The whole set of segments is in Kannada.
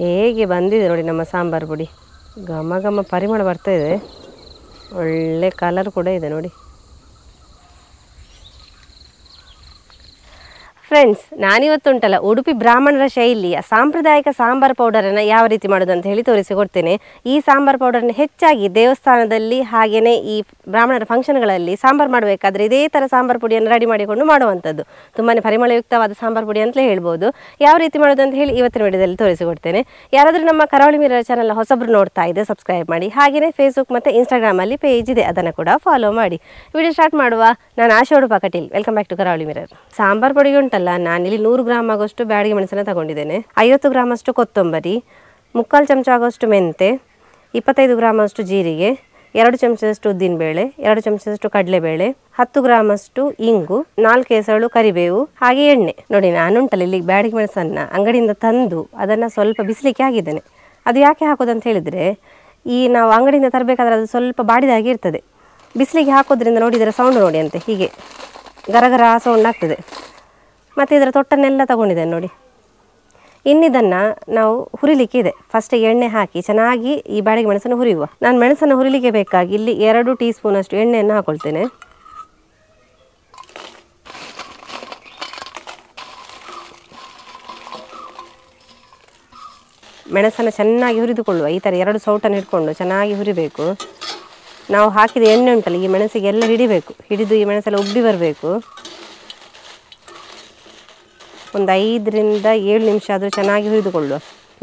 ಹೇಗೆ ಬಂದಿದೆ ನೋಡಿ ನಮ್ಮ ಸಾಂಬಾರು ಪುಡಿ. ಘಮ ಘಮ ಪರಿಮಳ ಬರ್ತಾ ಇದೆ. ಒಳ್ಳೆ ಕಲರ್ ಕೂಡ ಇದೆ ನೋಡಿ. ಫ್ರೆಂಡ್ಸ್, ನಾನಿವತ್ತುಂಟಲ್ಲ ಉಡುಪಿ ಬ್ರಾಹ್ಮಣರ ಶೈಲಿಯ ಸಾಂಪ್ರದಾಯಿಕ ಸಾಂಬಾರು ಪೌಡರನ್ನು ಯಾವ ರೀತಿ ಮಾಡೋದು ಅಂತ ಹೇಳಿ ತೋರಿಸಿಕೊಡ್ತೇನೆ. ಈ ಸಾಂಬಾರು ಪೌಡರ್ನ ಹೆಚ್ಚಾಗಿ ದೇವಸ್ಥಾನದಲ್ಲಿ ಹಾಗೆಯೇ ಈ ಬ್ರಾಹ್ಮಣರ ಫಂಕ್ಷನ್ಗಳಲ್ಲಿ ಸಾಂಬಾರು ಮಾಡಬೇಕಾದ್ರೆ ಇದೇ ಥರ ಸಾಂಬಾರು ಪುಡಿಯನ್ನು ರೆಡಿ ಮಾಡಿಕೊಂಡು ಮಾಡುವಂಥದ್ದು. ತುಂಬಾ ಪರಿಮಳಯುಕ್ತವಾದ ಸಾಂಬಾರು ಪುಡಿ ಅಂತಲೇ ಹೇಳ್ಬೋದು. ಯಾವ ರೀತಿ ಮಾಡೋದು ಅಂತ ಹೇಳಿ ಇವತ್ತಿನ ವಿಡಿಯೋದಲ್ಲಿ ತೋರಿಸಿಕೊಡ್ತೇನೆ. ಯಾರಾದರೂ ನಮ್ಮ ಕರಾವಳಿ ಮಿರರ್ ಚಾನಲ್ ಹೊಸಬ್ರು ನೋಡ್ತಾ ಇದೆ ಸಬ್ಸ್ಕ್ರೈಬ್ ಮಾಡಿ. ಹಾಗೆಯೇ ಫೇಸ್ಬುಕ್ ಮತ್ತು ಇನ್ಸ್ಟಾಗ್ರಾಮಲ್ಲಿ ಪೇಜ್ ಇದೆ, ಅದನ್ನು ಕೂಡ ಫಾಲೋ ಮಾಡಿ. ವಿಡಿಯೋ ಸ್ಟಾರ್ಟ್ ಮಾಡುವ. ನಾನು Asha Udupa Kateel. Welcome back to Karavali Mirror. Sambar ಪುಡಿಗೆ ಉಂಟಲ್ಲ, ನಾನಿಲ್ಲಿ 100 ಗ್ರಾಮ್ ಆಗೋಷ್ಟು ಬ್ಯಾಡಿಗೆ ಮೆಣಸನ್ನು ತಗೊಂಡಿದ್ದೇನೆ. 50 ಗ್ರಾಮ್ ಅಷ್ಟು ಕೊತ್ತಂಬರಿ, 3/4 ಚಮಚ ಆಗೋಷ್ಟು ಮೆಂತೆ, 25 ಗ್ರಾಮ್ ಅಷ್ಟು ಜೀರಿಗೆ, 2 ಚಮಚದಷ್ಟು ಉದ್ದಿನಬೇಳೆ, 2 ಚಮಚದಷ್ಟು ಕಡಲೆಬೇಳೆ, 10 ಗ್ರಾಮ್ ಅಷ್ಟು ಇಂಗು, 4 ಎಸಳು ಕರಿಬೇವು, ಹಾಗೆ ಎಣ್ಣೆ. ನೋಡಿ, ನಾನುಂಟಲ್ಲ ಇಲ್ಲಿ ಬ್ಯಾಡಿಗೆ ಮೆಣಸನ್ನು ಅಂಗಡಿಯಿಂದ ತಂದು ಅದನ್ನು ಸ್ವಲ್ಪ ಬಿಸಿಲಿಕ್ಕೆ ಹಾಕಿದ್ದೇನೆ. ಅದು ಯಾಕೆ ಹಾಕೋದಂತ ಹೇಳಿದರೆ, ಈ ನಾವು ಅಂಗಡಿಯಿಂದ ತರಬೇಕಾದ್ರೆ ಅದು ಸ್ವಲ್ಪ ಬಾಡಿದಾಗಿ ಇರ್ತದೆ. ಬಿಸಿಲಿಗೆ ಹಾಕೋದ್ರಿಂದ ನೋಡಿ, ಇದರ ಸೌಂಡ್ ನೋಡಿ ಅಂತೆ, ಹೀಗೆ ಗರಗರ ಸೌಂಡ್ ಆಗ್ತದೆ. ಮತ್ತು ಇದರ ತೊಟ್ಟನ್ನೆಲ್ಲ ತಗೊಂಡಿದ್ದೇನೆ ನೋಡಿ. ಇನ್ನಿದನ್ನು ನಾವು ಹುರಿಲಿಕ್ಕೆ ಇದೆ. ಫಸ್ಟ್ ಎಣ್ಣೆ ಹಾಕಿ ಚೆನ್ನಾಗಿ ಈ ಬ್ಯಾಡಿಗೆ ಮೆಣಸನ್ನು ಹುರಿಯುವ. ನಾನು ಮೆಣಸನ್ನು ಹುರಿಲಿಕ್ಕೆ ಬೇಕಾಗಿ ಇಲ್ಲಿ 2 ಟೀ ಸ್ಪೂನ್ ಅಷ್ಟು ಎಣ್ಣೆಯನ್ನು ಹಾಕೊಳ್ತೇನೆ. ಮೆಣಸನ್ನು ಚೆನ್ನಾಗಿ ಹುರಿದುಕೊಳ್ಳುವ. ಈ ಥರ 2 ಸೌಟನ್ನು ಹಿಡ್ಕೊಂಡು ಚೆನ್ನಾಗಿ ಹುರಿಬೇಕು. ನಾವು ಹಾಕಿದ ಎಣ್ಣೆ ಉಂಟಲ್ಲ, ಈ ಮೆಣಸಿಗೆ ಎಲ್ಲ ಹಿಡಿದು ಈ ಮೆಣಸೆಲ್ಲ ಉಬ್ಬಿ ಬರಬೇಕು. ಒಂದು 5 ರಿಂದ 7 ನಿಮಿಷ ಆದರೂ ಚೆನ್ನಾಗಿ ಹುರಿದುಕೊಳ್ಳುವ.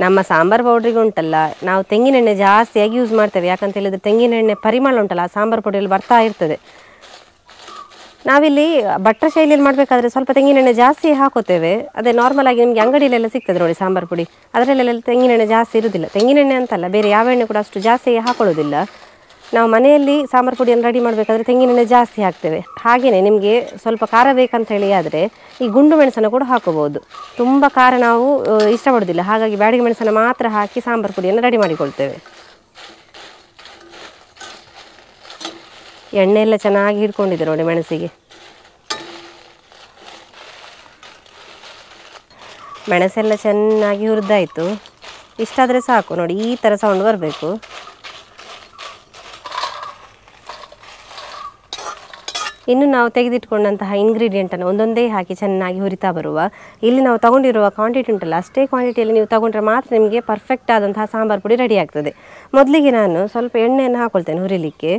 ನಮ್ಮ ಸಾಂಬಾರು ಪೌಡ್ರಿಗೆ ಉಂಟಲ್ಲ, ನಾವು ತೆಂಗಿನೆಣ್ಣೆ ಜಾಸ್ತಿಯಾಗಿ ಯೂಸ್ ಮಾಡ್ತೇವೆ. ಯಾಕಂತ ಹೇಳಿದರೆ ತೆಂಗಿನೆಣ್ಣೆ ಪರಿಮಳ ಉಂಟಲ್ಲ ಆ ಸಾಂಬಾರು ಪೌಡರಲ್ಲಿ ಬರ್ತಾ ಇರ್ತದೆ. ನಾವಿಲ್ಲಿ ಭಟ್ರ ಶೈಲಿಯಲ್ಲಿ ಮಾಡಬೇಕಾದ್ರೆ ಸ್ವಲ್ಪ ತೆಂಗಿನೆಣ್ಣೆ ಜಾಸ್ತಿ ಹಾಕೋತೇವೆ. ಅದೇ ನಾರ್ಮಲ್ ಆಗಿ ನಿಮಗೆ ಅಂಗಡಿಯಲ್ಲೆಲ್ಲ ಸಿಗ್ತದೆ ನೋಡಿ ಸಾಂಬಾರು ಪುಡಿ, ಅದರಲ್ಲೆಲ್ಲ ತೆಂಗಿನೆಣ್ಣೆ ಜಾಸ್ತಿ ಇರೋದಿಲ್ಲ. ತೆಂಗಿನೆಣ್ಣೆ ಅಂತಲ್ಲ, ಬೇರೆ ಯಾವ ಎಣ್ಣೆ ಕೂಡ ಅಷ್ಟು ಜಾಸ್ತಿ ಹಾಕೊಳ್ಳೋದಿಲ್ಲ. ನಾವು ಮನೆಯಲ್ಲಿ ಸಾಂಬಾರು ಪುಡಿಯನ್ನು ರೆಡಿ ಮಾಡಬೇಕಾದ್ರೆ ತೆಂಗಿನೆಣ್ಣೆ ಜಾಸ್ತಿ ಹಾಕ್ತೇವೆ. ಹಾಗೆಯೇ ನಿಮಗೆ ಸ್ವಲ್ಪ ಖಾರ ಬೇಕಂತ ಹೇಳಿ ಆದರೆ ಈ ಗುಂಡು ಮೆಣಸನ್ನು ಕೂಡ ಹಾಕೋಬೋದು. ತುಂಬ ಖಾರ ನಾವು ಇಷ್ಟಪಡೋದಿಲ್ಲ, ಹಾಗಾಗಿ ಬ್ಯಾಡಿಗೆ ಮೆಣಸನ್ನು ಮಾತ್ರ ಹಾಕಿ ಸಾಂಬಾರು ಪುಡಿಯನ್ನು ರೆಡಿ ಮಾಡಿಕೊಳ್ತೇವೆ. ಎಣ್ಣೆ ಎಲ್ಲ ಚೆನ್ನಾಗಿ ಹಿಡ್ಕೊಂಡಿದೆ ನೋಡಿ ಮೆಣಸಿಗೆ. ಮೆಣಸೆಲ್ಲ ಚೆನ್ನಾಗಿ ಹುರಿದಾಯಿತು. ಇಷ್ಟಾದರೆ ಸಾಕು ನೋಡಿ, ಈ ಥರ ಸೌಂಡ್ ಬರಬೇಕು. ಇನ್ನು ನಾವು ತೆಗೆದಿಟ್ಕೊಂಡಂತಹ ಇಂಗ್ರೀಡಿಯೆಂಟನ್ನು ಒಂದೊಂದೇ ಹಾಕಿ ಚೆನ್ನಾಗಿ ಹುರಿತಾ ಬರುವ. ಇಲ್ಲಿ ನಾವು ತಗೊಂಡಿರುವ ಕ್ವಾಂಟಿಟಿ ಉಂಟಲ್ಲ, ಅಷ್ಟೇ ಕ್ವಾಂಟಿಟಿಯಲ್ಲಿ ನೀವು ತಗೊಂಡ್ರೆ ಮಾತ್ರ ನಿಮಗೆ ಪರ್ಫೆಕ್ಟ್ ಆದಂತಹ ಸಾಂಬಾರು ಪುಡಿ ರೆಡಿ ಆಗ್ತದೆ. ಮೊದಲಿಗೆ ನಾನು ಸ್ವಲ್ಪ ಎಣ್ಣೆಯನ್ನು ಹಾಕ್ಕೊಳ್ತೇನೆ ಹುರಿಲಿಕ್ಕೆ.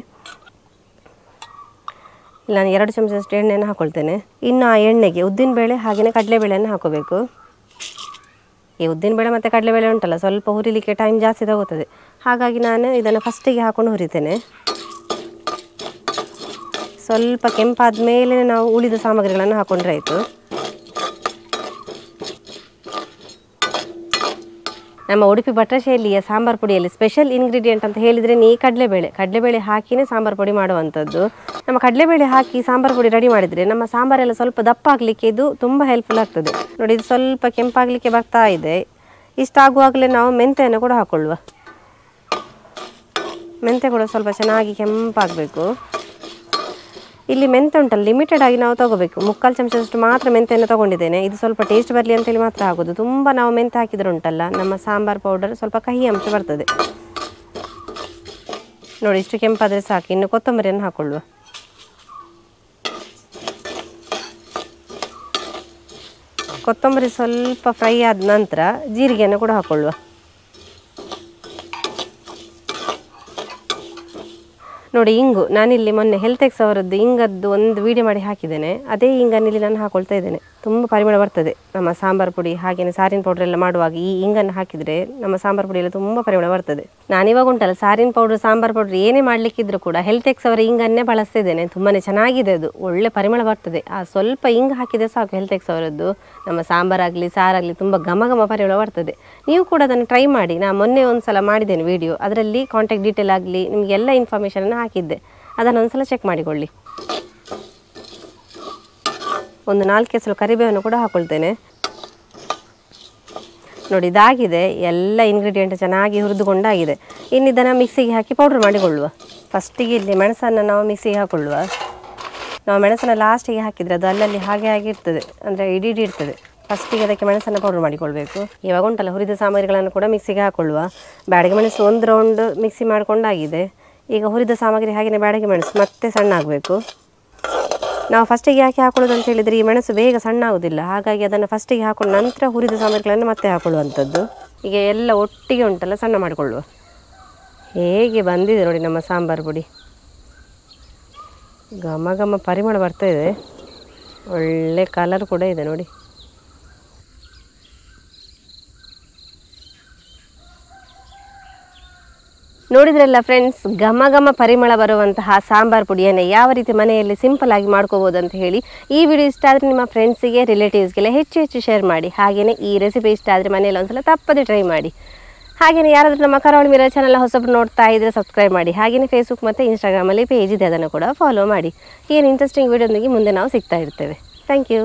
ಇಲ್ಲ, ನಾನು 2 ಚಮಚದಷ್ಟು ಎಣ್ಣೆಯನ್ನು ಹಾಕ್ಕೊಳ್ತೇನೆ. ಇನ್ನು ಆ ಎಣ್ಣೆಗೆ ಉದ್ದಿನಬೇಳೆ ಹಾಗೆಯೇ ಕಡಲೆಬೇಳೆಯನ್ನು ಹಾಕೋಬೇಕು. ಈ ಉದ್ದಿನಬೇಳೆ ಮತ್ತು ಕಡಲೆಬೇಳೆ ಉಂಟಲ್ಲ, ಸ್ವಲ್ಪ ಹುರಿಲಿಕ್ಕೆ ಟೈಮ್ ಜಾಸ್ತಿ ತಗೋತದೆ. ಹಾಗಾಗಿ ನಾನು ಇದನ್ನು ಫಸ್ಟಿಗೆ ಹಾಕ್ಕೊಂಡು ಹುರಿತೇನೆ. ಸ್ವಲ್ಪ ಕೆಂಪಾದ ಮೇಲೆ ನಾವು ಉಳಿದ ಸಾಮಗ್ರಿಗಳನ್ನು ಹಾಕೊಂಡ್ರೆ ಆಯಿತು. ನಮ್ಮ ಉಡುಪಿ ಭಟ್ರ ಶೈಲಿಯ ಸಾಂಬಾರು ಪುಡಿಯಲ್ಲಿ ಸ್ಪೆಷಲ್ ಇಂಗ್ರೀಡಿಯೆಂಟ್ ಅಂತ ಹೇಳಿದರೆ ಈ ಕಡಲೆಬೇಳೆ ಹಾಕಿಯೇ ಸಾಂಬಾರು ಪುಡಿ ಮಾಡುವಂಥದ್ದು. ನಮ್ಮ ಕಡಲೆಬೇಳೆ ಹಾಕಿ ಸಾಂಬಾರು ಪುಡಿ ರೆಡಿ ಮಾಡಿದರೆ ನಮ್ಮ ಸಾಂಬಾರೆಲ್ಲ ಸ್ವಲ್ಪ ದಪ್ಪ ಆಗಲಿಕ್ಕೆ ಇದು ತುಂಬ ಹೆಲ್ಪ್ಫುಲ್ ಆಗ್ತದೆ. ನೋಡಿ, ಇದು ಸ್ವಲ್ಪ ಕೆಂಪಾಗಲಿಕ್ಕೆ ಬರ್ತಾ ಇದೆ. ಇಷ್ಟಾಗುವಾಗಲೇ ನಾವು ಮೆಂತೆಯನ್ನು ಕೂಡ ಹಾಕ್ಕೊಳ್ಳುವ. ಮೆಂತೆ ಕೂಡ ಸ್ವಲ್ಪ ಚೆನ್ನಾಗಿ ಕೆಂಪಾಗಬೇಕು. ಇಲ್ಲಿ ಮೆಂತೆ ಉಂಟಲ್ಲ, ಲಿಮಿಟೆಡ್ ಆಗಿ ನಾವು ತಗೋಬೇಕು. 3/4 ಚಮಚದಷ್ಟು ಮಾತ್ರ ಮೆಂತೆಯನ್ನು ತೊಗೊಂಡಿದ್ದೇನೆ. ಇದು ಸ್ವಲ್ಪ ಟೇಸ್ಟ್ ಬರಲಿ ಅಂತೇಳಿ ಮಾತ್ರ ಆಗೋದು. ತುಂಬ ನಾವು ಮೆಂತೆ ಹಾಕಿದ್ರೆ ಉಂಟಲ್ಲ, ನಮ್ಮ ಸಾಂಬಾರು ಪೌಡರ್ ಸ್ವಲ್ಪ ಕಹಿ ಅಂಶ ಬರ್ತದೆ. ನೋಡಿ, ಇಷ್ಟು ಕೆಂಪಾದರೆ ಸಾಕು. ಇನ್ನು ಕೊತ್ತಂಬರಿಯನ್ನು ಹಾಕೊಳ್ಳುವ. ಕೊತ್ತಂಬರಿ ಸ್ವಲ್ಪ ಫ್ರೈ ಆದ ನಂತರ ಜೀರಿಗೆಯನ್ನು ಕೂಡ ಹಾಕೊಳ್ಳುವ. ನೋಡಿ, ಇಂಗು ನಾನಿಲ್ಲಿ ಮೊನ್ನೆ ಹೆಲ್ತೆಕ್ಸ್ ಅವರದ್ದು ಇಂಗದ್ದು ಒಂದು ವಿಡಿಯೋ ಮಾಡಿ ಹಾಕಿದ್ದೇನೆ. ಅದೇ ಇಂಗನ್ನಿಲ್ಲಿ ನಾನು ಹಾಕೊಳ್ತಾ ಇದ್ದೇನೆ. ತುಂಬ ಪರಿಮಳ ಬರ್ತದೆ ನಮ್ಮ ಸಾಂಬಾರು ಪುಡಿ ಹಾಗೆಯೇ ಸಾರಿನ ಪೌಡರ್ ಎಲ್ಲ ಮಾಡುವಾಗ ಈ ಇಂಗನ್ನು ಹಾಕಿದರೆ ನಮ್ಮ ಸಾಂಬಾರು ಪುಡಿ ಎಲ್ಲ ತುಂಬ ಪರಿಮಳ ಬರ್ತದೆ. ನಾನಿವಾಗ ಉಂಟಲ್ಲ, ಸಾರಿನ ಪೌಡರ್ ಸಾಂಬಾರು ಪೌಡರ್ ಏನೇ ಮಾಡಲಿಕ್ಕಿದ್ರು ಕೂಡ ಹೆಲ್ತೆಕ್ಸ್ ಅವರ ಇಂಗನ್ನೇ ಬಳಸ್ತಿದ್ದೇನೆ. ತುಂಬಾ ಚೆನ್ನಾಗಿದೆ, ಅದು ಒಳ್ಳೆ ಪರಿಮಳ ಬರ್ತದೆ. ಆ ಸ್ವಲ್ಪ ಇಂಗು ಹಾಕಿದರೆ ಸಾಕು ಹೆಲ್ತೆಕ್ಸ್ ಅವರದ್ದು. ನಮ್ಮ ಸಾಂಬಾರಾಗಲಿ ಸಾರಾಗಲಿ ತುಂಬ ಘಮ ಘಮ ಪರಿಮಳ ಬರ್ತದೆ. ನೀವು ಕೂಡ ಅದನ್ನು ಟ್ರೈ ಮಾಡಿ. ನಾನು ಮೊನ್ನೆ ಒಂದು ಸಲ ಮಾಡಿದ್ದೇನೆ ವಿಡಿಯೋ, ಅದರಲ್ಲಿ ಕಾಂಟ್ಯಾಕ್ಟ್ ಡೀಟೇಲ್ ಆಗಲಿ ನಿಮಗೆಲ್ಲ ಇನ್ಫಾರ್ಮೇಷನನ್ನು ಹಾಕಿದ್ದೆ. ಅದನ್ನು ಒಂದ್ಸಲ ಚೆಕ್ ಮಾಡಿಕೊಳ್ಳಿ. ಒಂದು 4 ಎಸಳು ಕರಿಬೇವನ್ನು ಕೂಡ ಹಾಕೊಳ್ತೇನೆ. ನೋಡಿ, ಇದಾಗಿದೆ. ಎಲ್ಲ ಇಂಗ್ರೀಡಿಯೆಂಟ್ ಚೆನ್ನಾಗಿ ಹುರಿದುಕೊಂಡಾಗಿದೆ. ಇನ್ನು ಇದನ್ನು ಮಿಕ್ಸಿಗೆ ಹಾಕಿ ಪೌಡ್ರ್ ಮಾಡಿಕೊಳ್ಳುವ. ಫಸ್ಟಿಗೆ ಇಲ್ಲಿ ಮೆಣಸನ್ನು ನಾವು ಮಿಕ್ಸಿಗೆ ಹಾಕೊಳ್ಳುವ. ನಾವು ಮೆಣಸನ್ನು ಲಾಸ್ಟಿಗೆ ಹಾಕಿದರೆ ಅದು ಅಲ್ಲಲ್ಲಿ ಹಾಗೆ ಇರ್ತದೆ, ಅಂದರೆ ಇಡೀ ಇರ್ತದೆ. ಫಸ್ಟಿಗೆ ಅದಕ್ಕೆ ಮೆಣಸನ್ನು ಪೌಡರ್ ಮಾಡಿಕೊಳ್ಬೇಕು. ಇವಾಗ ಉಂಟಲ್ಲ ಹುರಿದ ಸಾಮಗ್ರಿಗಳನ್ನು ಕೂಡ ಮಿಕ್ಸಿಗೆ ಹಾಕೊಳ್ಳುವ. ಬ್ಯಾಡಗಿ ಮೆಣಸು 1 ರೌಂಡ್ ಮಿಕ್ಸಿ ಮಾಡ್ಕೊಂಡಾಗಿದೆ. ಈಗ ಹುರಿದ ಸಾಮಗ್ರಿ ಹಾಗೆಯೇ ಬ್ಯಾಡಗಿ ಮೆಣಸು ಮತ್ತೆ ಸಣ್ಣ ಆಗಬೇಕು. ನಾವು ಫಸ್ಟಿಗೆ ಯಾಕೆ ಹಾಕೊಳ್ಳೋದು ಅಂತ ಹೇಳಿದರೆ ಈ ಮೆಣಸು ಬೇಗ ಸಣ್ಣ ಆಗೋದಿಲ್ಲ, ಹಾಗಾಗಿ ಅದನ್ನು ಫಸ್ಟಿಗೆ ಹಾಕೊಂಡು ನಂತರ ಹುರಿದ ಸಾಮಗ್ರಿಗಳನ್ನು ಮತ್ತೆ ಹಾಕೊಳ್ಳುವಂಥದ್ದು. ಈಗ ಎಲ್ಲ ಒಟ್ಟಿಗೆ ಉಂಟಲ್ಲ ಸಣ್ಣ ಮಾಡಿಕೊಳ್ಳುವ. ಹೇಗೆ ಬಂದಿದೆ ನೋಡಿ ನಮ್ಮ ಸಾಂಬಾರು ಪುಡಿ, ಘಮ ಘಮ ಪರಿಮಳ ಬರ್ತಾ ಇದೆ, ಒಳ್ಳೆ ಕಲರ್ ಕೂಡ ಇದೆ ನೋಡಿ. ನೋಡಿದ್ರಲ್ಲ ಫ್ರೆಂಡ್ಸ್, ಘಮ ಘಮ ಪರಿಮಳ ಬರುವಂತಹ ಸಾಂಬಾರು ಪುಡಿಯನ್ನು ಯಾವ ರೀತಿ ಮನೆಯಲ್ಲಿ ಸಿಂಪಲ್ ಆಗಿ ಮಾಡ್ಕೋಬೋದು ಅಂತ ಹೇಳಿ. ಈ ವಿಡಿಯೋ ಇಷ್ಟ ಆದರೆ ನಿಮ್ಮ ಫ್ರೆಂಡ್ಸಿಗೆ ರಿಲೇಟಿವ್ಸ್ಗೆಲ್ಲ ಹೆಚ್ಚು ಶೇರ್ ಮಾಡಿ. ಹಾಗೆಯೇ ಈ ರೆಸಿಪಿ ಇಷ್ಟ ಆದರೆ ಮನೆಯಲ್ಲಿ ಒಂದ್ಸಲ ತಪ್ಪದೆ ಟ್ರೈ ಮಾಡಿ. ಹಾಗೆಯೇ ಯಾರಾದರೂ ನಮ್ಮ ಕರಾವಳಿ ಮಿರರ್ ಚಾನಲ್ ಹೊಸಬ್ರು ನೋಡ್ತಾ ಇದ್ದರೆ ಸಬ್ಸ್ಕ್ರೈಬ್ ಮಾಡಿ. ಹಾಗೆಯೇ ಫೇಸ್ಬುಕ್ ಮತ್ತು ಇನ್ಸ್ಟಾಗ್ರಾಮಲ್ಲಿ ಪೇಜ್ ಇದೆ, ಅದನ್ನು ಕೂಡ ಫಾಲೋ ಮಾಡಿ. ಏನು ಇಂಟ್ರೆಸ್ಟಿಂಗ್ ವಿಡಿಯೋದೊಂದಿಗೆ ಮುಂದೆ ನಾವು ಸಿಗ್ತಾ ಇರ್ತೇವೆ. Thank you.